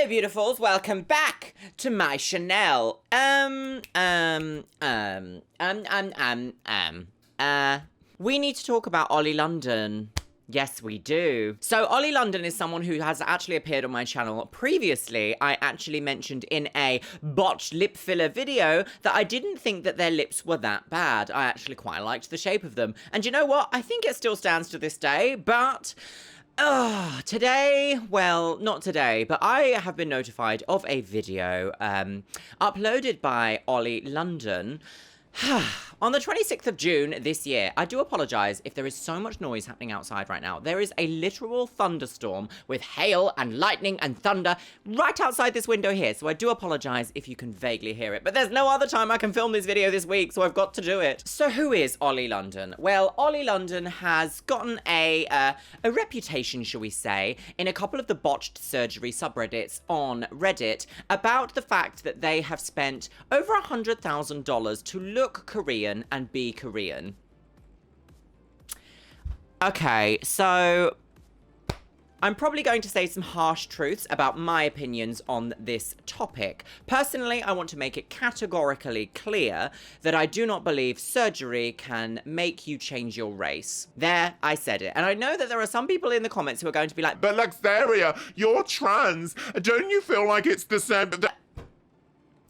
Hello, beautifuls. Welcome back to my Chanel. We need to talk about Oli London. Yes, we do. So Oli London is someone who has actually appeared on my channel previously. I actually mentioned in a botched lip filler video that I didn't think that their lips were that bad. I actually quite liked the shape of them. And you know what? I think it still stands to this day, but today, well, not today, but I have been notified of a video uploaded by Oli London on the 26th of June this year. I do apologise if there is so much noise happening outside right now. There is a literal thunderstorm with hail and lightning and thunder right outside this window here, so I do apologise if you can vaguely hear it. But there's no other time I can film this video this week, so I've got to do it. So who is Oli London? Well, Oli London has gotten a reputation, shall we say, in a couple of the botched surgery subreddits on Reddit about the fact that they have spent over $100,000 to look Korean and be Korean. Okay, so I'm probably going to say some harsh truths about my opinions on this topic. Personally, I want to make it categorically clear that I do not believe surgery can make you change your race. There, I said it. And I know that there are some people in the comments who are going to be like, "But Luxeria, you're trans. Don't you feel like it's the same?"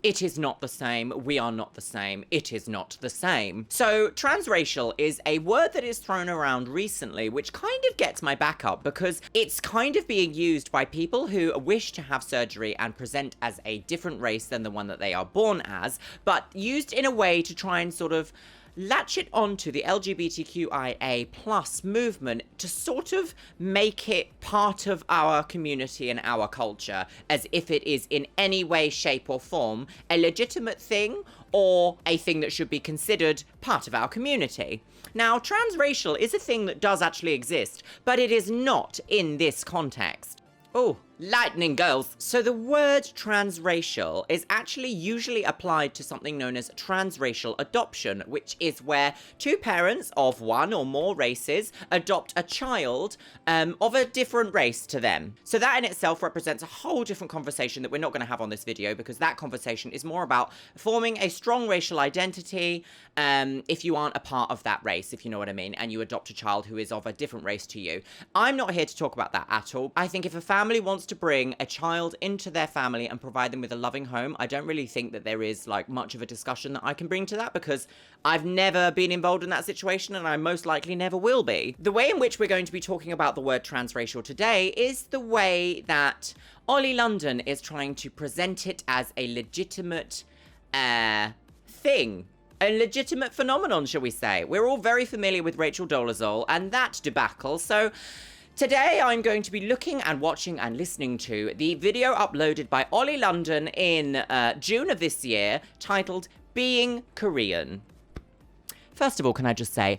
It is not the same. We are not the same. It is not the same. So, transracial is a word that is thrown around recently, which kind of gets my back up because it's kind of being used by people who wish to have surgery and present as a different race than the one that they are born as, but used in a way to try and sort of latch it onto the LGBTQIA plus movement to sort of make it part of our community and our culture, as if it is in any way, shape or form a legitimate thing or a thing that should be considered part of our community. Now, transracial is a thing that does actually exist, but it is not in this context. Oh, lightning, girls. So the word transracial is actually usually applied to something known as transracial adoption, which is where two parents of one or more races adopt a child of a different race to them. So that in itself represents a whole different conversation that we're not going to have on this video, because that conversation is more about forming a strong racial identity if you aren't a part of that race, if you know what I mean, and you adopt a child who is of a different race to you. I'm not here to talk about that at all. I think if a family wants to bring a child into their family and provide them with a loving home, I don't really think that there is like much of a discussion that I can bring to that, because I've never been involved in that situation and I most likely never will be. The way in which we're going to be talking about the word transracial today is the way that Oli London is trying to present it as a legitimate thing. A legitimate phenomenon, shall we say. We're all very familiar with Rachel Dolezal and that debacle, so today I'm going to be looking and watching and listening to the video uploaded by Oli London in June of this year, titled Being Korean. First of all, can I just say,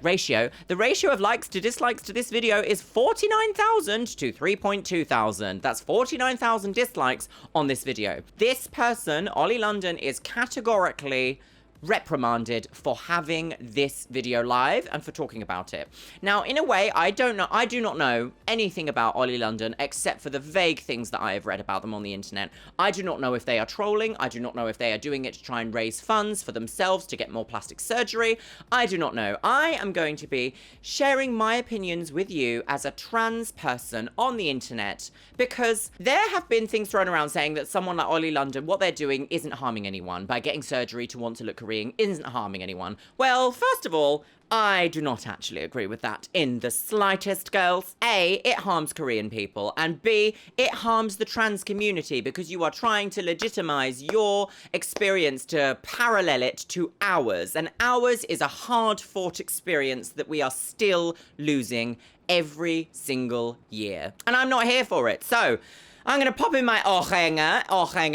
#ratio. The ratio of likes to dislikes to this video is 49,000 to 3,200. That's 49,000 dislikes on this video. This person, Oli London, is categorically reprimanded for having this video live and for talking about it. Now, in a way, I do not know anything about Oli London except for the vague things that I have read about them on the internet. I do not know if they are trolling. I do not know if they are doing it to try and raise funds for themselves to get more plastic surgery. I do not know. I am going to be sharing my opinions with you as a trans person on the internet, because there have been things thrown around saying that someone like Oli London, what they're doing isn't harming anyone by getting surgery to want to look Korean, isn't harming anyone. Well, first of all, I do not actually agree with that in the slightest, girls. A, it harms Korean people, and B, it harms the trans community because you are trying to legitimize your experience to parallel it to ours, and ours is a hard-fought experience that we are still losing every single year. And I'm not here for it, so I'm gonna pop in my Ohrhanger,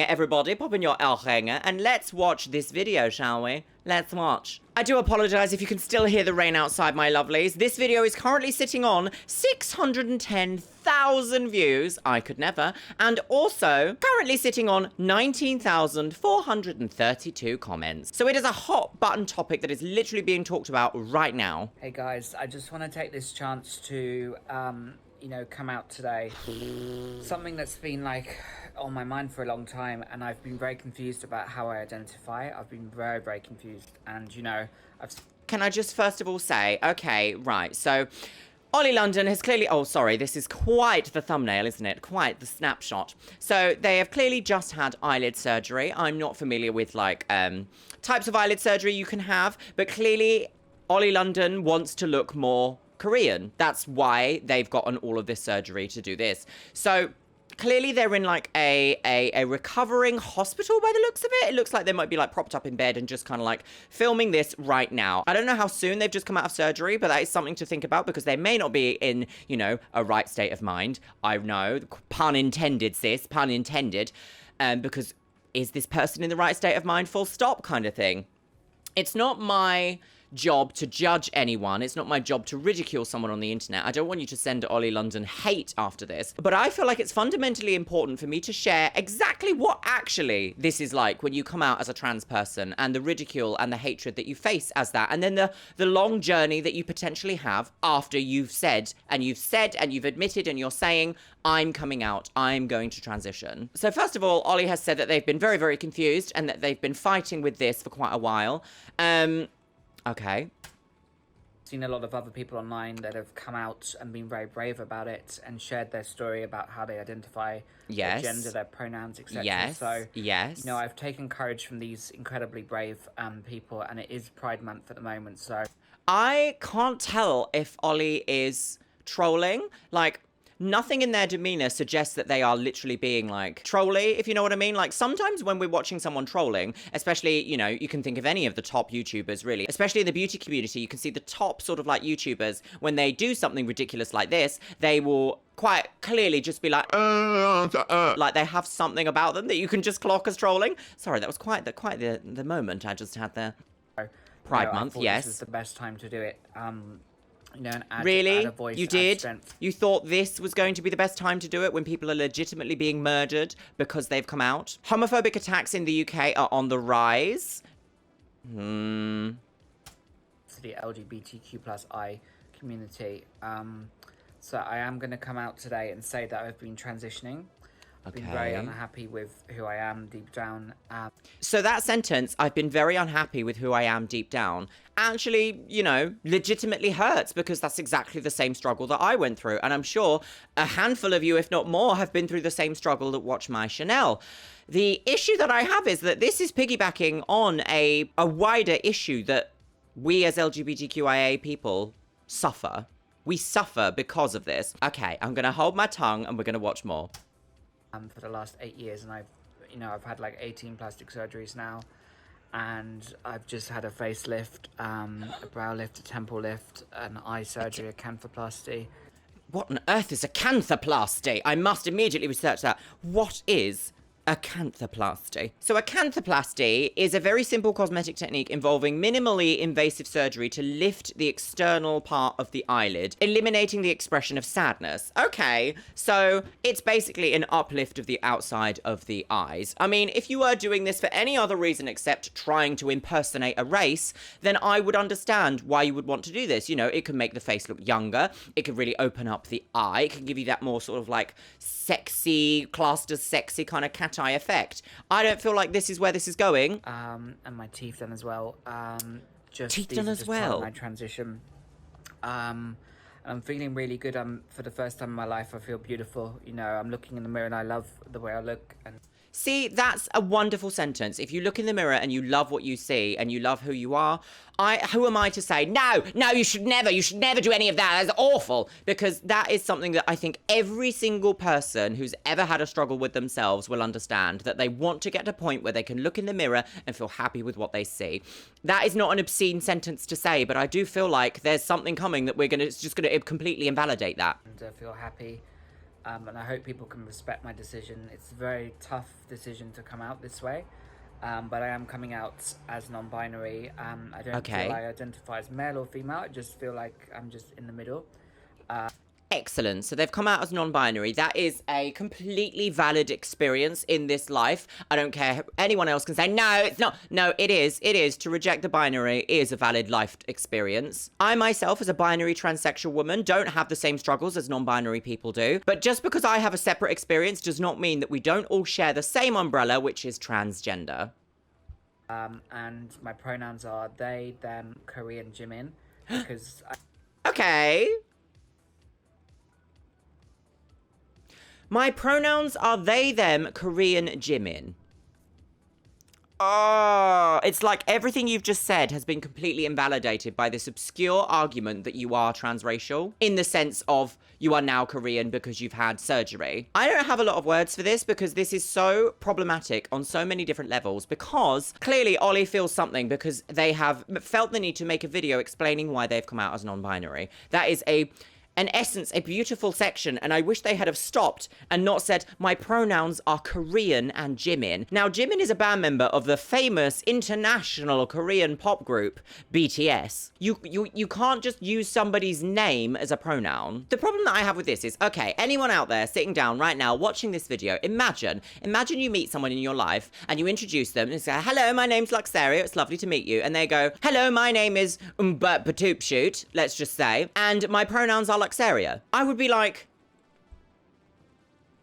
everybody, pop in your Ohrhanger, and let's watch this video, shall we? Let's watch. I do apologise if you can still hear the rain outside, my lovelies. This video is currently sitting on 610,000 views, I could never, and also currently sitting on 19,432 comments. So it is a hot button topic that is literally being talked about right now. Hey guys, I just want to take this chance to come out today. Something that's been like on my mind for a long time, and I've been very confused about how I identify. I've been very, very confused, and I've. Can I just first of all say, okay, right, so Oli London has clearly, oh, sorry, this is quite the thumbnail, isn't it? Quite the snapshot. So they have clearly just had eyelid surgery. I'm not familiar with, like, types of eyelid surgery you can have, but clearly Oli London wants to look more Korean. That's why they've gotten all of this surgery to do this. So clearly they're in like a recovering hospital by the looks of it. It looks like they might be like propped up in bed and just kind of like filming this right now. I don't know how soon they've just come out of surgery, but that is something to think about because they may not be in, a right state of mind. I know, pun intended, sis, pun intended. Because is this person in the right state of mind? Full stop kind of thing. It's not my job to judge anyone. It's not my job to ridicule someone on the internet. I don't want you to send Oli London hate after this. But I feel like it's fundamentally important for me to share exactly what actually this is like when you come out as a trans person and the ridicule and the hatred that you face as that. And then the long journey that you potentially have after you've said and you've admitted and you're saying, I'm coming out, I'm going to transition. So first of all, Oli has said that they've been very, very confused and that they've been fighting with this for quite a while. Okay. Seen a lot of other people online that have come out and been very brave about it and shared their story about how they identify, yes, their gender, their pronouns, etc. Yes. So, yes. I've taken courage from these incredibly brave people, and it is Pride Month at the moment, so. I can't tell if Oli is trolling. Like, nothing in their demeanor suggests that they are literally being like trolly, if you know what I mean. Like sometimes when we're watching someone trolling, especially, you can think of any of the top YouTubers really, especially in the beauty community, you can see the top sort of like YouTubers, when they do something ridiculous like this, they will quite clearly just be like they have something about them that you can just clock as trolling. Sorry, that was quite the moment I just had there. Pride Month, yes. This is the best time to do it. And add really? a voice, you add did? strength. You thought this was going to be the best time to do it when people are legitimately being murdered because they've come out? Homophobic attacks in the UK are on the rise. To the LGBTQ+I community. So I am going to come out today and say that I've been transitioning. I've been very unhappy with who I am deep down. So that sentence, I've been very unhappy with who I am deep down, actually, legitimately hurts because that's exactly the same struggle that I went through. And I'm sure a handful of you, if not more, have been through the same struggle that Watch My Chanel. The issue that I have is that this is piggybacking on a wider issue that we as LGBTQIA people suffer. We suffer because of this. Okay, I'm going to hold my tongue and we're going to watch more. For the last 8 years, and I've had like 18 plastic surgeries now, and I've just had a facelift, a brow lift, a temple lift, an eye surgery, a canthoplasty. What on earth is a canthoplasty? I must immediately research that. What is a canthoplasty? So a canthoplasty is a very simple cosmetic technique involving minimally invasive surgery to lift the external part of the eyelid, eliminating the expression of sadness. Okay, so it's basically an uplift of the outside of the eyes. I mean, if you were doing this for any other reason except trying to impersonate a race, then I would understand why you would want to do this. It could make the face look younger. It could really open up the eye. It can give you that more sort of like sexy, classed as sexy kind of cat eye effect. I don't feel like this is where this is going. And my teeth done as well. Teeth done as well. My transition. And I'm feeling really good. For the first time in my life, I feel beautiful. I'm looking in the mirror and I love the way I look. And see, that's a wonderful sentence. If you look in the mirror and you love what you see and you love who you are, who am I to say, no, you should never do any of that. That's awful. Because that is something that I think every single person who's ever had a struggle with themselves will understand, that they want to get to a point where they can look in the mirror and feel happy with what they see. That is not an obscene sentence to say, but I do feel like there's something coming that it's just going to completely invalidate that. And I feel happy. And I hope people can respect my decision. It's a very tough decision to come out this way. But I am coming out as non-binary. I don't feel I identify as male or female. I just feel like I'm just in the middle. Excellent. So they've come out as non-binary. That is a completely valid experience in this life. I don't care. Anyone else can say, no, it's not. No, it is. It is. To reject the binary is a valid life experience. I myself, as a binary transsexual woman, don't have the same struggles as non-binary people do. But just because I have a separate experience does not mean that we don't all share the same umbrella, which is transgender. And my pronouns are they, them, Korean, Jimin, because Okay. My pronouns are they, them, Korean, Jimin. Oh, it's like everything you've just said has been completely invalidated by this obscure argument that you are transracial, in the sense of you are now Korean because you've had surgery. I don't have a lot of words for this because this is so problematic on so many different levels, because clearly Oli feels something because they have felt the need to make a video explaining why they've come out as non-binary. That is an essence, a beautiful section, and I wish they had have stopped and not said, my pronouns are Korean and Jimin. Now, Jimin is a band member of the famous international Korean pop group, BTS. You can't just use somebody's name as a pronoun. The problem that I have with this is, okay, anyone out there sitting down right now watching this video, imagine you meet someone in your life and you introduce them and say, hello, my name's Luxeria, it's lovely to meet you. And they go, hello, my name is Shoot, let's just say, and my pronouns are Luxeria. I would be like,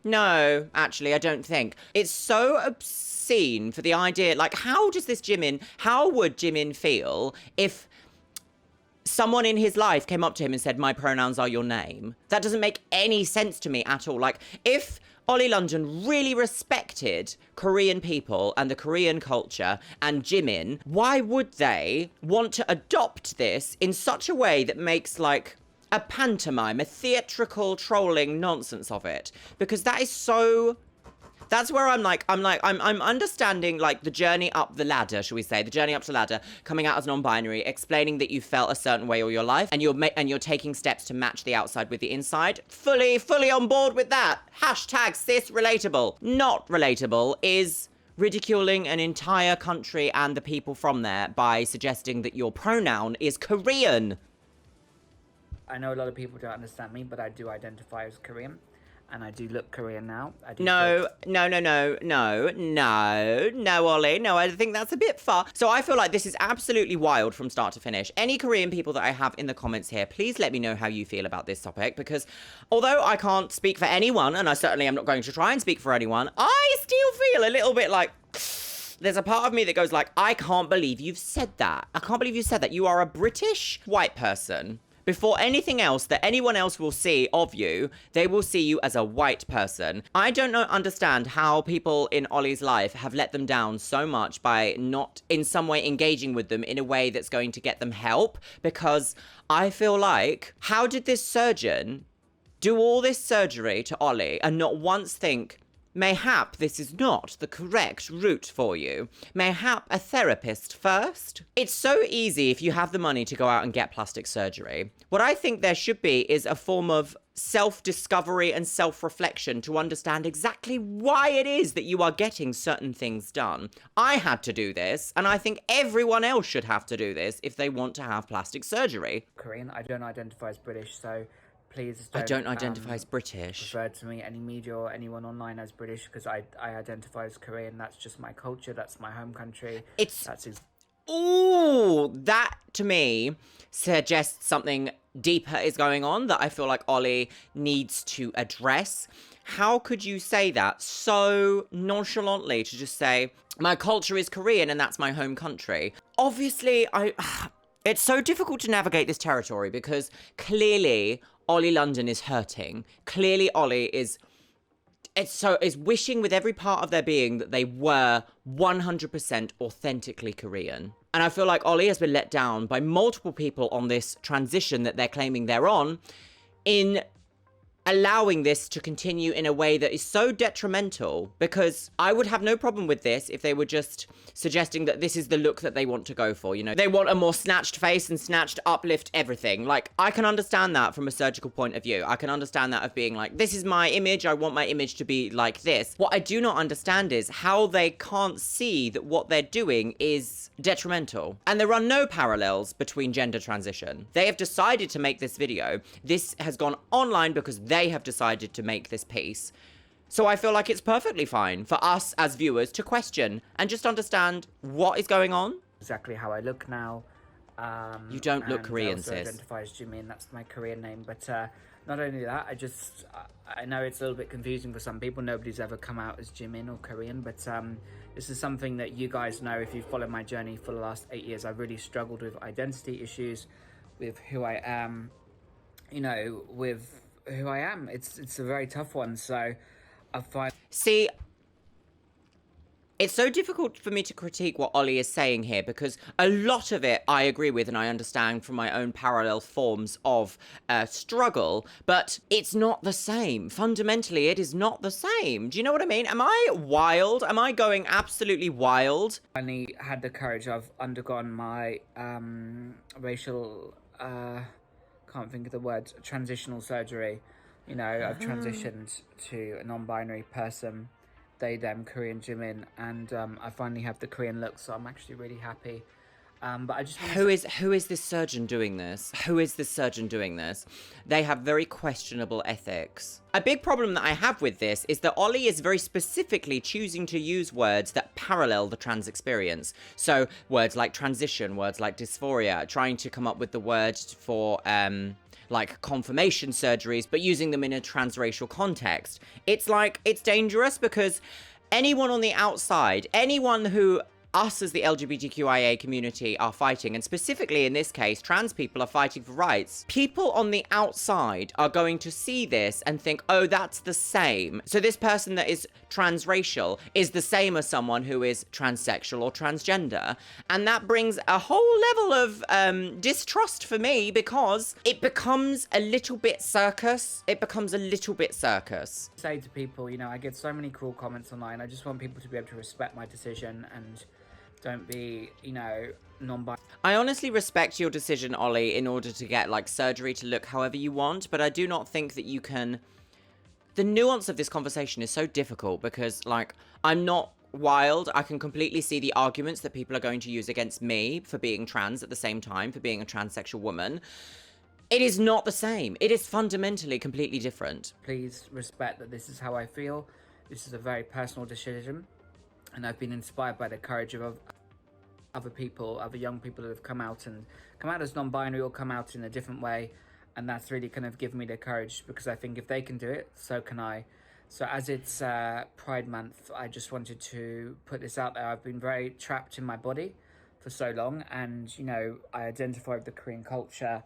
no, actually, I don't think. It's so obscene for the idea, like, how would Jimin feel if someone in his life came up to him and said, my pronouns are your name? That doesn't make any sense to me at all. Like, if Oli London really respected Korean people and the Korean culture and Jimin, why would they want to adopt this in such a way that makes, like, a pantomime, a theatrical trolling nonsense of it? Because that is so... That's where I'm understanding, like, the journey up the ladder, shall we say, the journey up to ladder, coming out as non-binary, explaining that you felt a certain way all your life, and you're taking steps to match the outside with the inside. Fully on board with that. Hashtag cis relatable. Not relatable is ridiculing an entire country and the people from there by suggesting that your pronoun is Korean. I know a lot of people don't understand me, but I do identify as Korean, and I do look Korean now. No, Ollie, no, I think that's a bit far. So I feel like this is absolutely wild from start to finish. Any Korean people that I have in the comments here, please let me know how you feel about this topic, because although I can't speak for anyone, and I certainly am not going to try and speak for anyone, I still feel a little bit like... There's a part of me that goes like, I can't believe you've said that. I can't believe you said that. You are a British white person. Before anything else that anyone else will see of you, they will see you as a white person. I don't understand how people in Ollie's life have let them down so much by not in some way engaging with them in a way that's going to get them help, because I feel like, how did this surgeon do all this surgery to Ollie and not once think, mayhap this is not the correct route for you. Mayhap a therapist first. It's so easy if you have the money to go out and get plastic surgery. What I think there should be is a form of self-discovery and self-reflection to understand exactly why it is that you are getting certain things done. I had to do this, and I think everyone else should have to do this if they want to have plastic surgery. Korean, I don't identify as British, so... Please don't identify as British. Refer to me, any media or anyone online, as British, because I identify as Korean. That's just my culture. That's my home country. Ooh, that to me suggests something deeper is going on that I feel like Ollie needs to address. How could you say that so nonchalantly, to just say, my culture is Korean and that's my home country? Obviously, it's so difficult to navigate this territory because clearly Oli London is hurting. Clearly Ollie is wishing with every part of their being that they were 100% authentically Korean. And I feel like Ollie has been let down by multiple people on this transition that they're claiming they're on in allowing this to continue in a way that is so detrimental, because I would have no problem with this if they were just suggesting that this is the look that they want to go for. You know, they want a more snatched face and snatched uplift everything. Like, I can understand that from a surgical point of view. I can understand that of being like, this is my image, I want my image to be like this. What I do not understand is how they can't see that what they're doing is detrimental. And there are no parallels between gender transition. They have decided to make this video. This has gone online because they have decided to make this piece. So I feel like it's perfectly fine for us as viewers to question and just understand what is going on. Exactly how I look now. You don't look Korean, I also sis. identify as Jimin, that's my Korean name. But not only that, I know it's a little bit confusing for some people. Nobody's ever come out as Jimin or Korean, but this is something that you guys know if you follow my journey for the last 8 years. I've really struggled with identity issues, with who I am, you know, with who I am. It's a very tough one, so I find... See, it's so difficult for me to critique what Oli is saying here, because a lot of it I agree with and I understand from my own parallel forms of struggle, but it's not the same. Fundamentally, it is not the same. Do you know what I mean? Am I wild? Am I going absolutely wild? I finally had the courage. I've undergone my racial, can't think of the word, transitional surgery. You know, I've transitioned to a non-binary person. They, them, Korean Jimin, and I finally have the Korean look, so I'm actually really happy. But I just who is this surgeon doing this? Who is this surgeon doing this? They have very questionable ethics. A big problem that I have with this is that Oli is very specifically choosing to use words that parallel the trans experience. So words like transition, words like dysphoria, trying to come up with the words for like confirmation surgeries, but using them in a transracial context. It's like, it's dangerous because anyone on the outside, anyone who us as the LGBTQIA community are fighting, and specifically in this case, trans people are fighting for rights. People on the outside are going to see this and think, oh, that's the same. So this person that is transracial is the same as someone who is transsexual or transgender. And that brings a whole level of distrust for me, because it becomes a little bit circus. It becomes a little bit circus. Say to people, you know, I get so many cruel comments online. I just want people to be able to respect my decision and don't be, you know, non-binary. I honestly respect your decision, Oli, in order to get, like, surgery to look however you want, but I do not think that you can... The nuance of this conversation is so difficult because, like, I'm not wild. I can completely see the arguments that people are going to use against me for being trans at the same time, for being a transsexual woman. It is not the same. It is fundamentally completely different. Please respect that this is how I feel. This is a very personal decision. And I've been inspired by the courage of other people, other young people that have come out as non-binary or come out in a different way. And that's really kind of given me the courage, because I think if they can do it, so can I. So as it's Pride Month, I just wanted to put this out there. I've been very trapped in my body for so long. And, you know, I identify with the Korean culture.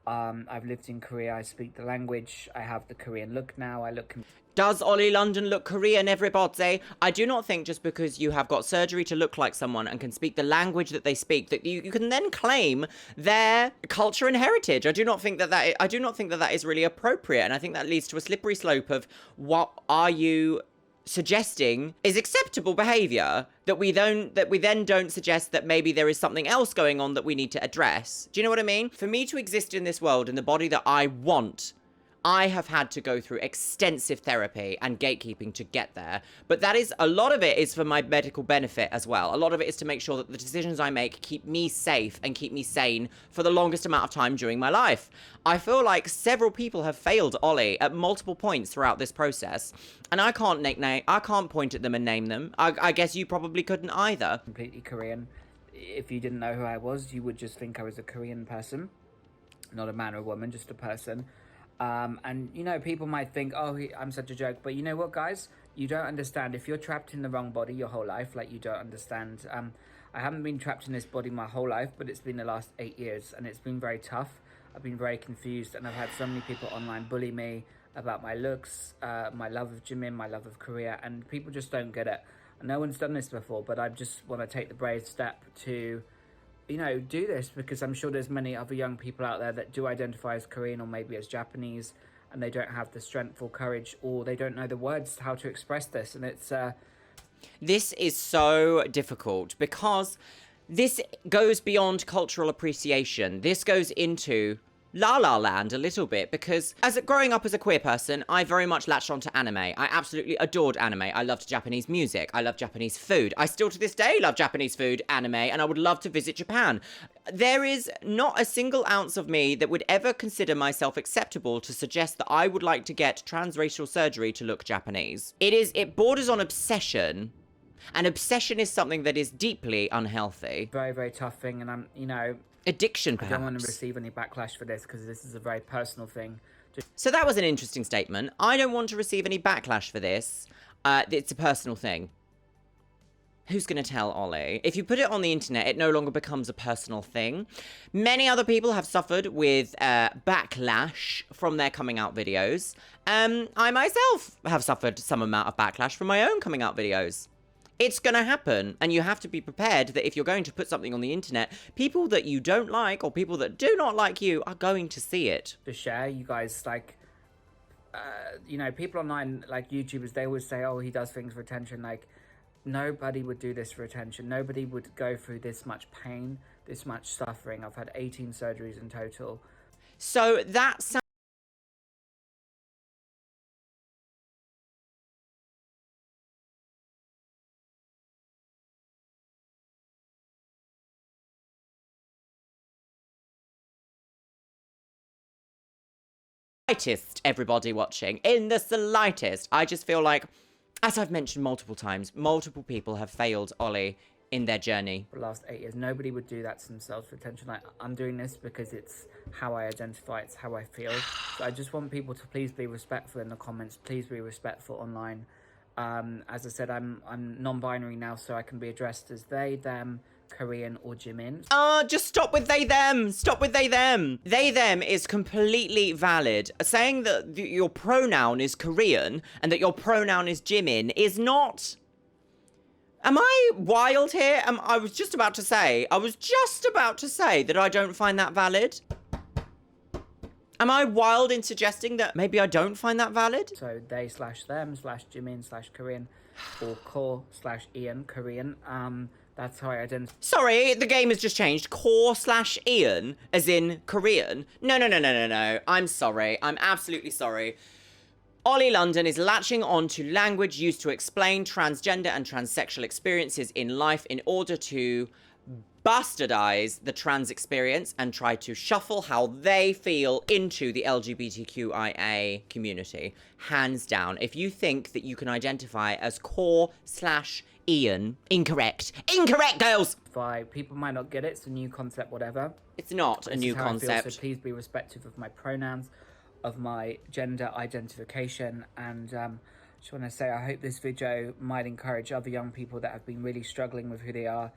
I've lived in Korea. I speak the language. I have the Korean look now. I look... Does Oli London look Korean, everybody? I do not think just because you have got surgery to look like someone and can speak the language that they speak, that you can then claim their culture and heritage. I do not think that that is really appropriate, and I think that leads to a slippery slope of what are you suggesting is acceptable behavior that we then don't suggest that maybe there is something else going on that we need to address. Do you know what I mean? For me to exist in this world in the body that I want, I have had to go through extensive therapy and gatekeeping to get there. But that is, a lot of it is for my medical benefit as well. A lot of it is to make sure that the decisions I make keep me safe and keep me sane for the longest amount of time during my life. I feel like several people have failed Oli at multiple points throughout this process. And I can't point at them and name them. I guess you probably couldn't either. Completely Korean. If you didn't know who I was, you would just think I was a Korean person. Not a man or a woman, just a person. And, you know, people might think, oh, I'm such a joke. But you know what, guys? You don't understand. If you're trapped in the wrong body your whole life, like, you don't understand. I haven't been trapped in this body my whole life, but it's been the last 8 years. And it's been very tough. I've been very confused. And I've had so many people online bully me about my looks, my love of Jimin, my love of Korea. And people just don't get it. And no one's done this before. But I just want to take the brave step to... you know, do this, because I'm sure there's many other young people out there that do identify as Korean or maybe as Japanese, and they don't have the strength or courage, or they don't know the words how to express this. And it's This is so difficult because this goes beyond cultural appreciation. This goes into La La Land a little bit, because growing up as a queer person, I very much latched onto anime. I absolutely adored anime. I loved Japanese music. I loved Japanese food. I still to this day love Japanese food, anime, and I would love to visit Japan. There is not a single ounce of me that would ever consider myself acceptable to suggest that I would like to get transracial surgery to look Japanese. It borders on obsession, and obsession is something that is deeply unhealthy. very, very tough thing, and I'm, Addiction, I perhaps. don't want to receive any backlash for this, because this is a very personal thing. So that was an interesting statement. I don't want to receive any backlash for this. It's a personal thing. Who's going to tell Ollie? If you put it on the internet, it no longer becomes a personal thing. Many other people have suffered with backlash from their coming out videos. I myself have suffered some amount of backlash from my own coming out videos. It's going to happen, and you have to be prepared that if you're going to put something on the internet, people that you don't like or people that do not like you are going to see it. To share, you guys, people online, like YouTubers, they always say, oh, he does things for attention. Like, nobody would do this for attention. Nobody would go through this much pain, this much suffering. I've had 18 surgeries in total. So that sounds slightest, everybody watching, in the slightest. I just feel like, as I've mentioned multiple times, multiple people have failed Ollie in their journey. For the last 8 years, nobody would do that to themselves for attention. I'm doing this because it's how I identify, it's how I feel. So I just want people to please be respectful in the comments, please be respectful online. As I said, I'm non-binary now, so I can be addressed as they, them, Korean, or Jimin. Just stop with they, them. Stop with they, them. They, them is completely valid. Saying that your pronoun is Korean and that your pronoun is Jimin is not... Am I wild here? I was just about to say that I don't find that valid. Am I wild in suggesting that maybe I don't find that valid? So they / them / Jimin / Korean, or Ko / Ian Korean. That's how I identify. Sorry, the game has just changed. Core / Ian, as in Korean. No. I'm sorry. I'm absolutely sorry. Oli London is latching on to language used to explain transgender and transsexual experiences in life in order to bastardize the trans experience and try to shuffle how they feel into the LGBTQIA community. Hands down. If you think that you can identify as Core / Ian, incorrect. Incorrect, girls! People might not get it, it's a new concept, whatever. It's not a new This is how I feel, concept. so please be respectful of my pronouns, of my gender identification, and just want to say I hope this video might encourage other young people that have been really struggling with who they are.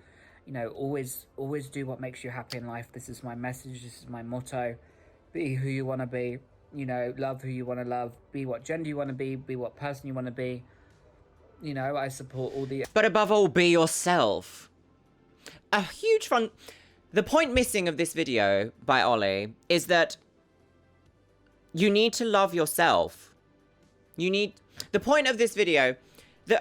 Always do what makes you happy in life. This is my message, this is my motto. Be who you want to be, love who you want to love, be what gender you want to be what person you want to be. I support all the... But above all, be yourself. A huge fun... The point missing of this video by Ollie is that you need to love yourself. The point of this video...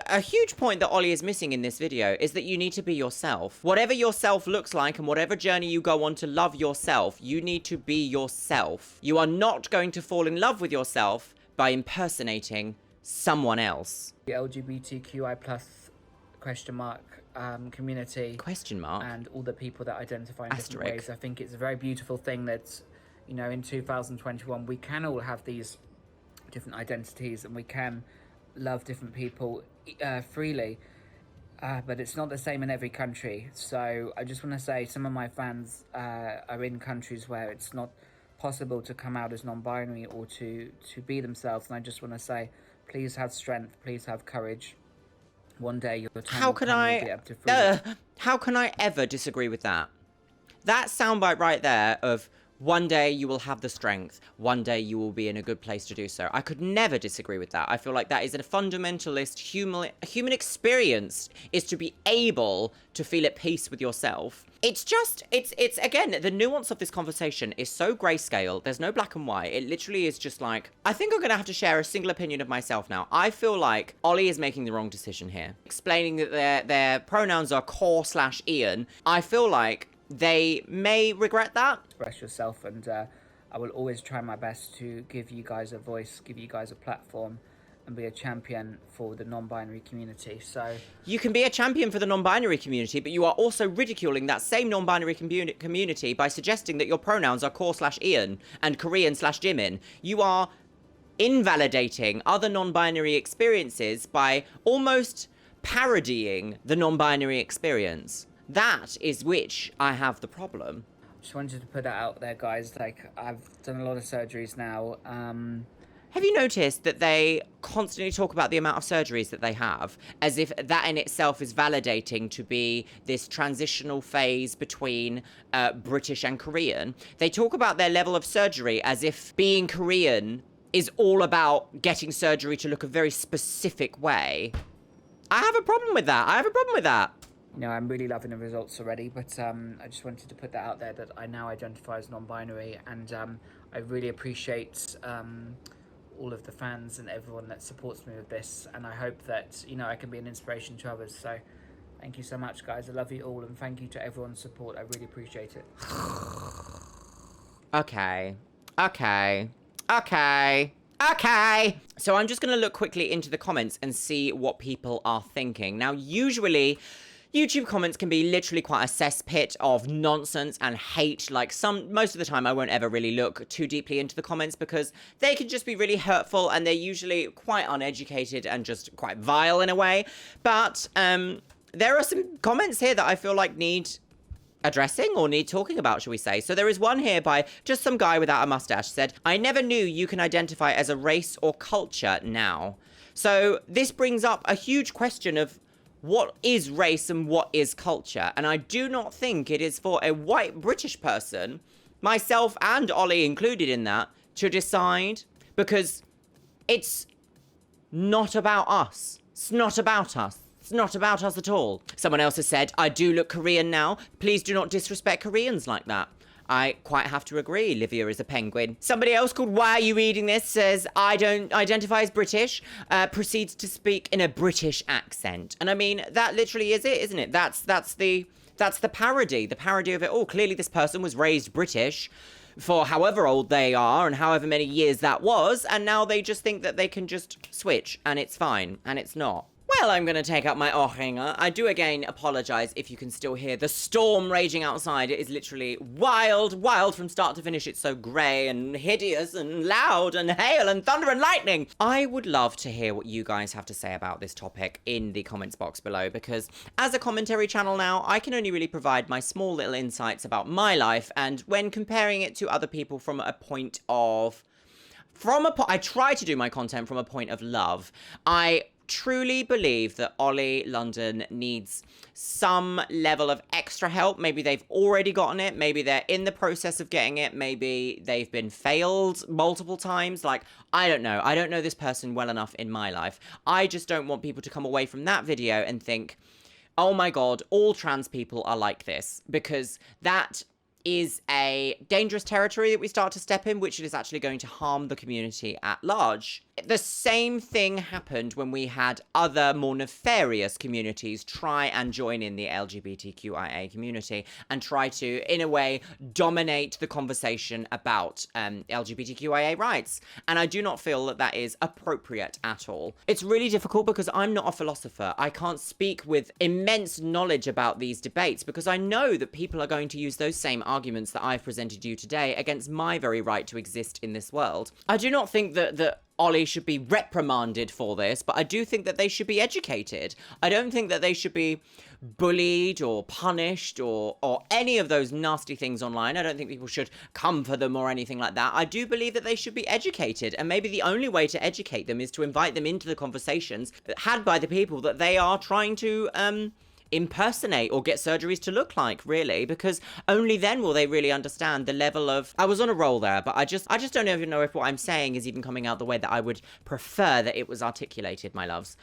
A huge point that Ollie is missing in this video is that you need to be yourself. Whatever yourself looks like and whatever journey you go on to love yourself, you need to be yourself. You are not going to fall in love with yourself by impersonating someone else. The LGBTQI+ community. Question mark? And all the people that identify in different ways. I think it's a very beautiful thing that, in 2021, we can all have these different identities and we can love different people freely. But it's not the same in every country. So I just want to say some of my fans are in countries where it's not possible to come out as non-binary or to be themselves. And I just want to say, please have strength, please have courage. One day your time will come, you'll be able to free How can I ever disagree with that? That soundbite right there of one day you will have the strength. One day you will be in a good place to do so. I could never disagree with that. I feel like that is a fundamentalist human experience, is to be able to feel at peace with yourself. It's again, the nuance of this conversation is so grayscale. There's no black and white. It literally is just like, I think I'm going to have to share a single opinion of myself now. I feel like Ollie is making the wrong decision here. Explaining that their pronouns are core/Ian. I feel like they may regret that. Express yourself, and I will always try my best to give you guys a voice, give you guys a platform, and be a champion for the non-binary community. So you can be a champion for the non-binary community, but you are also ridiculing that same non-binary community by suggesting that your pronouns are core/Ian and Korean/Jimin. You are invalidating other non-binary experiences by almost parodying the non-binary experience. That is which I have the problem. Just wanted to put that out there, guys. Like, I've done a lot of surgeries now. Have you noticed that they constantly talk about the amount of surgeries that they have, as if that in itself is validating to be this transitional phase between British and Korean? They talk about their level of surgery as if being Korean is all about getting surgery to look a very specific way. I have a problem with that. You know, I'm really loving the results already, but I just wanted to put that out there that I now identify as non-binary, and I really appreciate all of the fans and everyone that supports me with this, and I hope that, you know, I can be an inspiration to others. So thank you so much, guys. I love you all, and thank you to everyone's support. I really appreciate it. Okay. So I'm just going to look quickly into the comments and see what people are thinking. Now, usually YouTube comments can be literally quite a cesspit of nonsense and hate. Like, most of the time I won't ever really look too deeply into the comments because they can just be really hurtful, and they're usually quite uneducated and just quite vile in a way. But there are some comments here that I feel like need addressing or need talking about, shall we say. So there is one here by just some guy without a mustache. Said, I never knew you can identify as a race or culture now. So this brings up a huge question of what is race and what is culture? And I do not think it is for a white British person, myself and Ollie included in that, to decide, because it's not about us. It's not about us. It's not about us at all. Someone else has said, I do look Korean now. Please do not disrespect Koreans like that. I quite have to agree. Livia is a penguin. Somebody else called Why Are You Reading This says, I don't identify as British, proceeds to speak in a British accent. And I mean, that literally is it, isn't it? That's the parody of it all. Clearly this person was raised British for however old they are and however many years that was, and now they just think that they can just switch and it's fine, and it's not. Well, I'm going to take up my Ohrhänger. I do again apologise if you can still hear the storm raging outside. It is literally wild from start to finish. It's so grey and hideous and loud and hail and thunder and lightning. I would love to hear what you guys have to say about this topic in the comments box below, because as a commentary channel now, I can only really provide my small little insights about my life, and when comparing it to other people from a point of... I try to do my content from a point of love. I truly believe that Oli London needs some level of extra help. Maybe they've already gotten it. Maybe they're in the process of getting it. Maybe they've been failed multiple times. Like, I don't know. I don't know this person well enough in my life. I just don't want people to come away from that video and think, oh my God, all trans people are like this, because that is a dangerous territory that we start to step in, which is actually going to harm the community at large. The same thing happened when we had other more nefarious communities try and join in the LGBTQIA community and try to, in a way, dominate the conversation about LGBTQIA rights. And I do not feel that that is appropriate at all. It's really difficult because I'm not a philosopher. I can't speak with immense knowledge about these debates because I know that people are going to use those same arguments that I've presented you today against my very right to exist in this world. I do not think that Ollie should be reprimanded for this, but I do think that they should be educated. I don't think that they should be bullied or punished or any of those nasty things online. I don't think people should come for them or anything like that. I do believe that they should be educated, and maybe the only way to educate them is to invite them into the conversations had by the people that they are trying to impersonate or get surgeries to look like, really, because only then will they really understand the level of... I was on a roll there, but I just don't even know if what I'm saying is even coming out the way that I would prefer that it was articulated, my loves.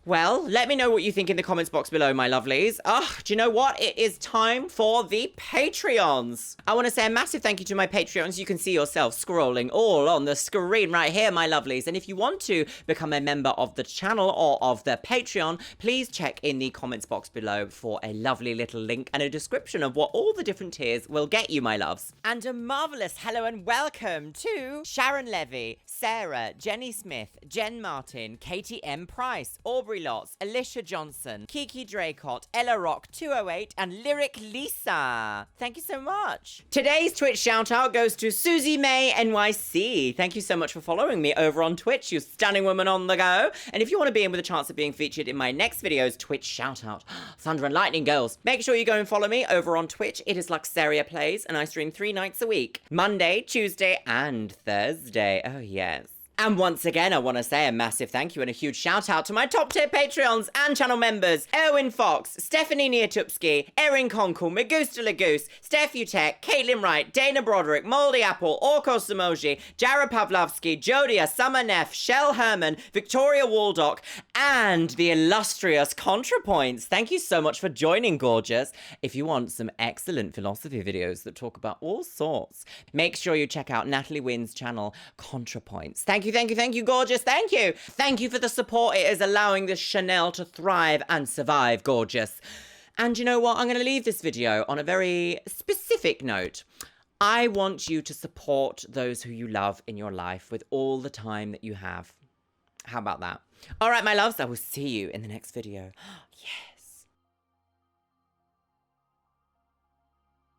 Well, let me know what you think in the comments box below, my lovelies. Do you know what? It is time for the Patreons. I want to say a massive thank you to my Patreons. You can see yourself scrolling all on the screen right here, my lovelies. And if you want to become a member of the channel or of the Patreon, please check in the comments box below for a lovely little link and a description of what all the different tiers will get you, my loves. And a marvellous hello and welcome to Sharon Levy, Sarah, Jenny Smith, Jen Martin, Katie M. Price, Aubrey Lots, Alicia Johnson, Kiki Draycott, Ella Rock 208, and Lyric Lisa. Thank you so much. Today's Twitch shout out goes to Susie May NYC. Thank you so much for following me over on Twitch, you stunning woman on the go. And if you want to be in with a chance of being featured in my next video's Twitch shout out, Thunder and Lightning Girls, make sure you go and follow me over on Twitch. It is Luxeria Plays, and I stream 3 nights a week, Monday, Tuesday, and Thursday. Oh yes. And once again, I want to say a massive thank you and a huge shout out to my top tier Patreons and channel members: Erwin Fox, Stephanie Niatupski, Erin Conkle, Magusta Lagoose, Steph Utek, Caitlin Wright, Dana Broderick, Moldy Apple, Orko Samoji, Jara Pavlovsky, Jodia, Summer Neff, Shell Herman, Victoria Waldock, and the illustrious ContraPoints. Thank you so much for joining, gorgeous. If you want some excellent philosophy videos that talk about all sorts, make sure you check out Natalie Wynn's channel, ContraPoints. Thank you, gorgeous. Thank you. Thank you for the support. It is allowing this Chanel to thrive and survive, gorgeous. And you know what? I'm going to leave this video on a very specific note. I want you to support those who you love in your life with all the time that you have. How about that? All right, my loves, I will see you in the next video. Yes.